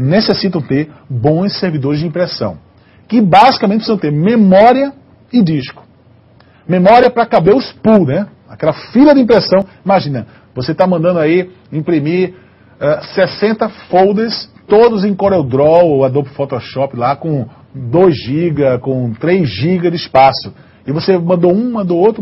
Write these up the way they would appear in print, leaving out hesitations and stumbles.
necessitam ter bons servidores de impressão, que basicamente precisam ter memória e disco. Memória para caber os pools, né? Aquela fila de impressão. Imagina, você está mandando aí imprimir 60 folders, todos em CorelDRAW ou Adobe Photoshop lá com 2 GB, com 3 GB de espaço. E você mandou um, mandou outro.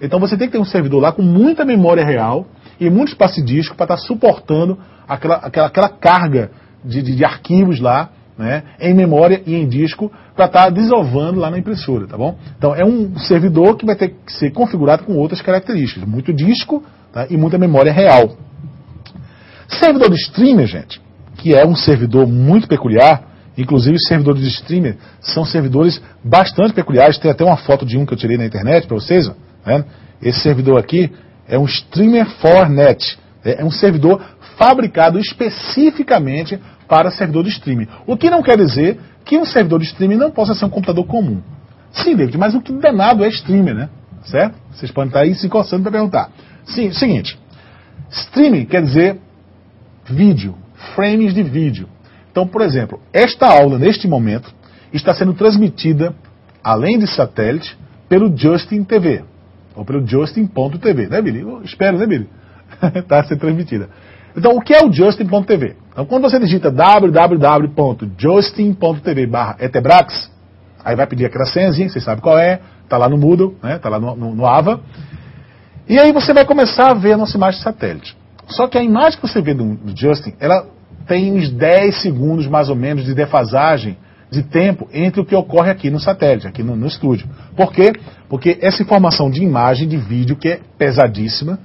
Então você tem que ter um servidor lá com muita memória real e muito espaço de disco para estar suportando aquela carga de arquivos lá, né, em memória e em disco, para estar desovando lá na impressora, tá bom? Então é um servidor que vai ter que ser configurado com outras características, muito disco, tá, e muita memória real. Servidor de streamer, gente, que é um servidor muito peculiar, inclusive os servidores de streamer são servidores bastante peculiares, tem até uma foto de um que eu tirei na internet para vocês, ó, né? Esse servidor aqui é um Streamer for Net, é um servidor fabricado especificamente para servidor de streaming. O que não quer dizer que um servidor de streaming não possa ser um computador comum. Sim, David, mas o que danado é streamer, né? Certo? Vocês podem estar aí se coçando para perguntar. Sim, seguinte, streaming quer dizer vídeo, frames de vídeo. Então, por exemplo, esta aula, neste momento, está sendo transmitida, além de satélite, pelo Justin TV, ou pelo Justin.tv, né, Billy? Eu espero, né, Billy? Está sendo transmitida. Então, o que é o Justin.tv? Então, quando você digita www.justin.tv/etebrax, aí vai pedir aquela senhazinha, você sabe qual é, está lá no Moodle, né? Está lá no Ava, e aí você vai começar a ver a nossa imagem de satélite. Só que a imagem que você vê do Justin, ela tem uns 10 segundos mais ou menos de defasagem de tempo entre o que ocorre aqui no satélite, aqui no estúdio. Por quê? Porque essa informação de imagem, de vídeo, que é pesadíssima,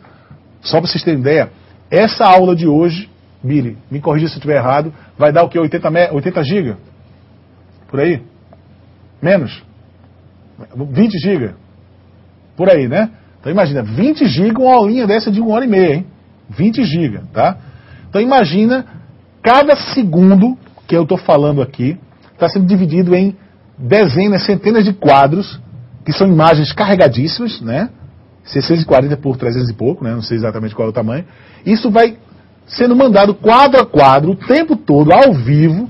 só para vocês terem ideia, essa aula de hoje, Billy, me corrija se eu estiver errado, vai dar o quê? 80 GB? Por aí? Menos? 20 GB? Por aí, né? Então imagina, 20 GB, uma aulinha dessa de 1h30, hein? 20 GB, tá? Então imagina, cada segundo que eu estou falando aqui está sendo dividido em dezenas, centenas de quadros, que são imagens carregadíssimas, né? 640 por 300 e pouco, né? Não sei exatamente qual é o tamanho. Isso vai sendo mandado quadro a quadro, o tempo todo, ao vivo,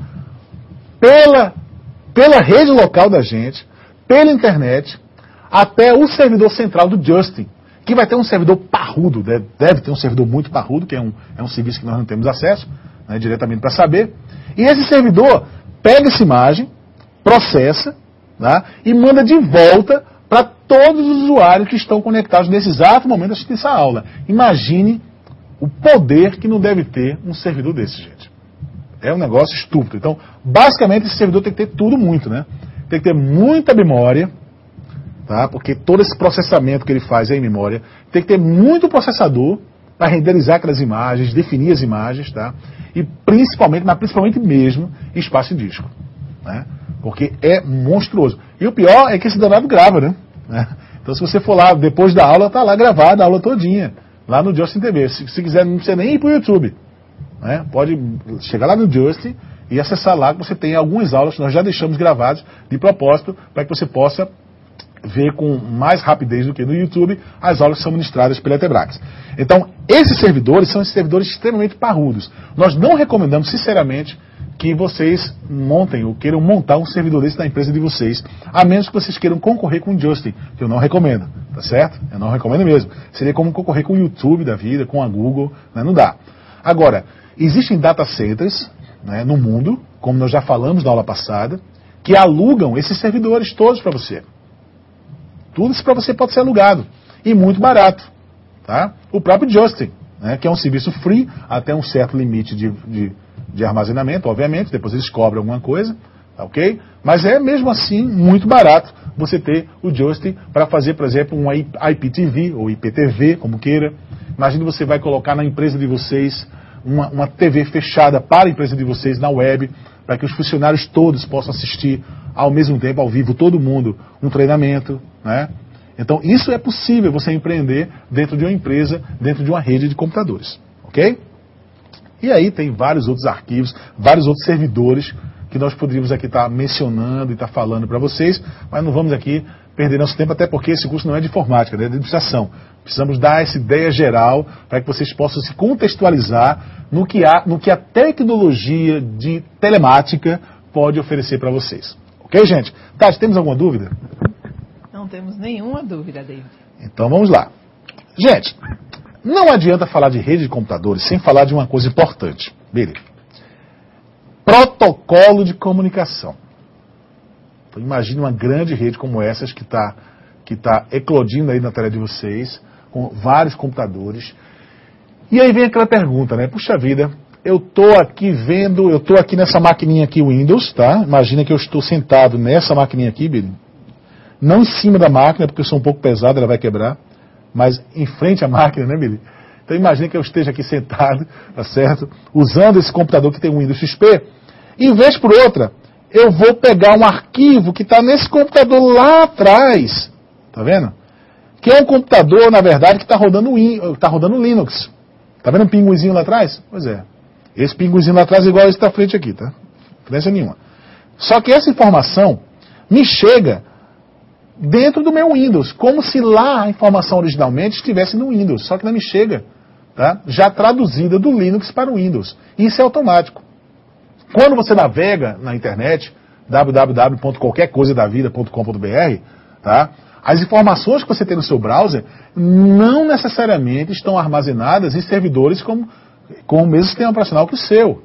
pela rede local da gente, pela internet, até o servidor central do Justin, que vai ter um servidor parrudo, deve ter um servidor muito parrudo, que é um serviço que nós não temos acesso, né, diretamente para saber. E esse servidor pega essa imagem, processa, tá, e manda de volta para todos os usuários que estão conectados nesse exato momento assistindo essa aula. Imagine o poder que não deve ter um servidor desse, gente. É um negócio estúpido. Então, basicamente, esse servidor tem que ter tudo muito, né? Tem que ter muita memória, tá? Porque todo esse processamento que ele faz é em memória. Tem que ter muito processador para renderizar aquelas imagens, definir as imagens, tá? E principalmente, mas principalmente mesmo, espaço de disco, né? Porque é monstruoso. E o pior é que esse danado grava, né? Então, se você for lá depois da aula, tá lá gravada a aula todinha, lá no Justin TV. Se quiser, não precisa nem ir para o YouTube, né? Pode chegar lá no Justin e acessar lá, que você tem algumas aulas que nós já deixamos gravadas de propósito, para que você possa ver com mais rapidez do que no YouTube as aulas que são ministradas pela Etebrax. Então, esses servidores são esses servidores extremamente parrudos. Nós não recomendamos, sinceramente, que vocês montem ou queiram montar um servidor desse na empresa de vocês, a menos que vocês queiram concorrer com o Justin, que eu não recomendo, tá certo? Eu não recomendo mesmo. Seria como concorrer com o YouTube da vida, com a Google, né? Não dá. Agora, existem data centers, né, no mundo, como nós já falamos na aula passada, que alugam esses servidores todos para você. Tudo isso para você pode ser alugado. E muito barato. Tá? O próprio Justin, né, que é um serviço free, até um certo limite de armazenamento, obviamente, depois eles cobram alguma coisa, tá, ok? Mas é mesmo assim muito barato você ter o Justin para fazer, por exemplo, um IPTV ou IPTV, como queira. Imagine você vai colocar na empresa de vocês uma TV fechada para a empresa de vocês na web, para que os funcionários todos possam assistir ao mesmo tempo, ao vivo, todo mundo, um treinamento, né? Então, isso é possível você empreender dentro de uma empresa, dentro de uma rede de computadores, ok? E aí tem vários outros arquivos, vários outros servidores que nós poderíamos aqui estar mencionando e estar falando para vocês, mas não vamos aqui perder nosso tempo, até porque esse curso não é de informática, né, é de administração. Precisamos dar essa ideia geral para que vocês possam se contextualizar no que a tecnologia de telemática pode oferecer para vocês. Ok, gente? Tati, temos alguma dúvida? Não temos nenhuma dúvida, David. Então vamos lá. Gente, não adianta falar de rede de computadores sem falar de uma coisa importante. Beleza. Protocolo de comunicação. Então imagine uma grande rede como essas que tá eclodindo aí na tela de vocês, com vários computadores. E aí vem aquela pergunta, né? Puxa vida, eu tô aqui nessa maquininha aqui Windows, tá? Imagina que eu estou sentado nessa maquininha aqui, Billy. Não em cima da máquina, porque eu sou um pouco pesado, ela vai quebrar, mas em frente à máquina, né, Billy? Então imagina que eu esteja aqui sentado, tá certo? Usando esse computador que tem o Windows XP, e em vez por outra, eu vou pegar um arquivo que está nesse computador lá atrás, tá vendo? Que é um computador, na verdade, que está rodando Linux. Tá vendo um pinguizinho lá atrás? Pois é. Esse pinguizinho lá atrás é igual esse da frente aqui, tá? Diferença nenhuma. Só que essa informação me chega dentro do meu Windows, como se lá a informação originalmente estivesse no Windows, só que não me chega, tá? Já traduzida do Linux para o Windows. Isso é automático. Quando você navega na internet, www.qualquercoisadavida.com.br, tá? As informações que você tem no seu browser não necessariamente estão armazenadas em servidores com o mesmo sistema operacional que o seu.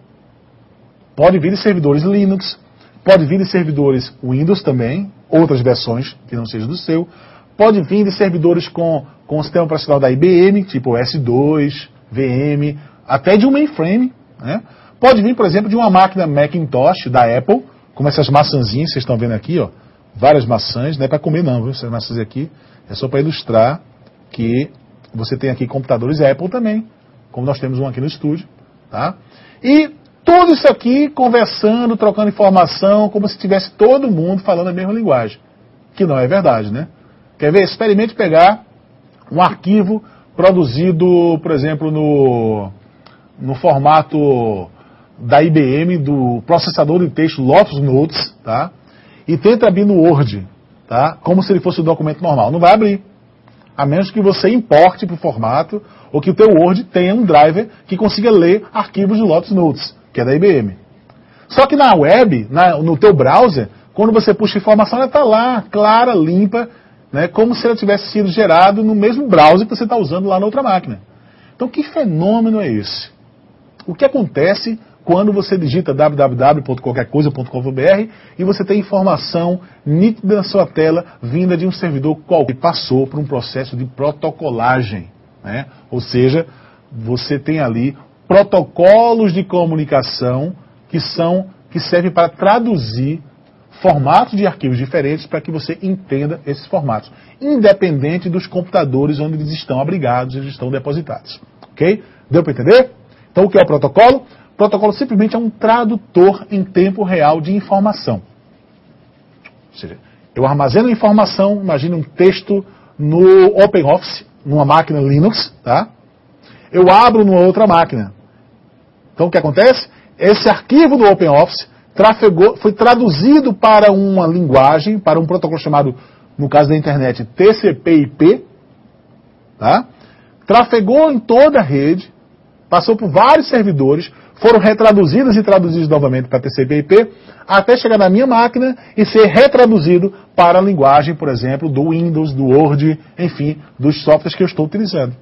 Pode vir de servidores Linux, pode vir de servidores Windows também, outras versões que não sejam do seu, pode vir de servidores com o sistema operacional da IBM, tipo S2, VM, até de um mainframe, né? Pode vir, por exemplo, de uma máquina Macintosh da Apple, como essas maçãzinhas que vocês estão vendo aqui, ó, várias maçãs, não é para comer não, viu? Essas maçãs aqui é só para ilustrar que você tem aqui computadores Apple também, como nós temos um aqui no estúdio, tá? E tudo isso aqui conversando, trocando informação, como se tivesse todo mundo falando a mesma linguagem. Que não é verdade, né? Quer ver? Experimente pegar um arquivo produzido, por exemplo, no formato da IBM, do processador de texto Lotus Notes, tá? E tenta abrir no Word, tá? Como se ele fosse um documento normal. Não vai abrir. A menos que você importe para o formato, ou que o teu Word tenha um driver que consiga ler arquivos de Lotus Notes, que é da IBM. Só que na web, no teu browser, quando você puxa a informação, ela está lá, clara, limpa, né, como se ela tivesse sido gerada no mesmo browser que você está usando lá na outra máquina. Então, que fenômeno é esse? O que acontece quando você digita www.qualquercoisa.com.br e você tem informação nítida na sua tela, vinda de um servidor qualquer que passou por um processo de protocolagem, né? Ou seja, você tem ali protocolos de comunicação que servem para traduzir formatos de arquivos diferentes para que você entenda esses formatos, independente dos computadores onde eles estão abrigados, eles estão depositados. Ok? Deu para entender? Então, o que é o protocolo? O protocolo simplesmente é um tradutor em tempo real de informação. Ou seja, eu armazeno informação, imagine um texto no OpenOffice, numa máquina Linux, tá? Eu abro numa outra máquina. Então, o que acontece? Esse arquivo do OpenOffice foi traduzido para uma linguagem, para um protocolo chamado, no caso da internet, TCP/IP, tá? Trafegou em toda a rede, passou por vários servidores, foram retraduzidos e traduzidos novamente para TCP/IP, até chegar na minha máquina e ser retraduzido para a linguagem, por exemplo, do Windows, do Word, enfim, dos softwares que eu estou utilizando.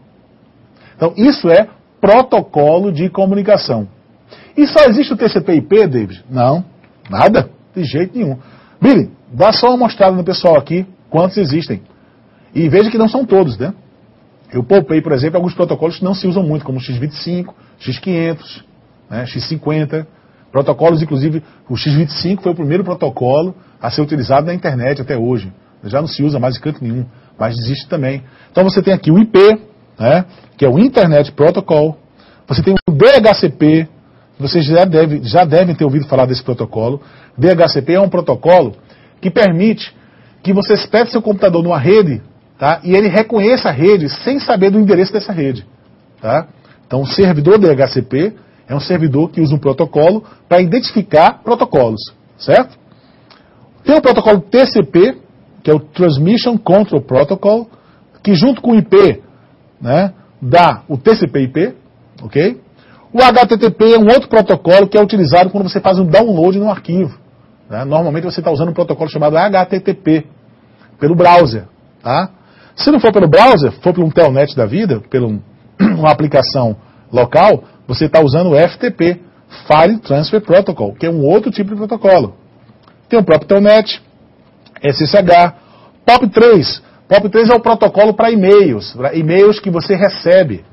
Então, isso é protocolo de comunicação. E só existe o TCP/IP, David? Não, nada, de jeito nenhum. Billy, dá só uma mostrada no pessoal aqui, quantos existem. E veja que não são todos, né? Eu poupei, por exemplo, alguns protocolos que não se usam muito, como o X25, X500, né, X50. Protocolos, inclusive, o X25 foi o primeiro protocolo a ser utilizado na internet até hoje. Já não se usa mais em canto nenhum, mas existe também. Então você tem aqui o IP, né, que é o Internet Protocol. Você tem o DHCP. Vocês já devem ter ouvido falar desse protocolo. DHCP é um protocolo que permite que você espete seu computador numa rede, tá, e ele reconheça a rede sem saber do endereço dessa rede. Tá? Então o servidor DHCP, É um servidor que usa um protocolo para identificar protocolos, certo? Tem o protocolo TCP, que é o Transmission Control Protocol, que junto com o IP, né, dá o TCP/IP, ok? O HTTP é um outro protocolo que é utilizado quando você faz um download no arquivo. Né? Normalmente você está usando um protocolo chamado HTTP, pelo browser. Tá? Se não for pelo browser, for por um telnet da vida, por uma aplicação local, você está usando o FTP, File Transfer Protocol, que é um outro tipo de protocolo. Tem o próprio telnet, SSH, POP3. POP3 é o protocolo para e-mails que você recebe.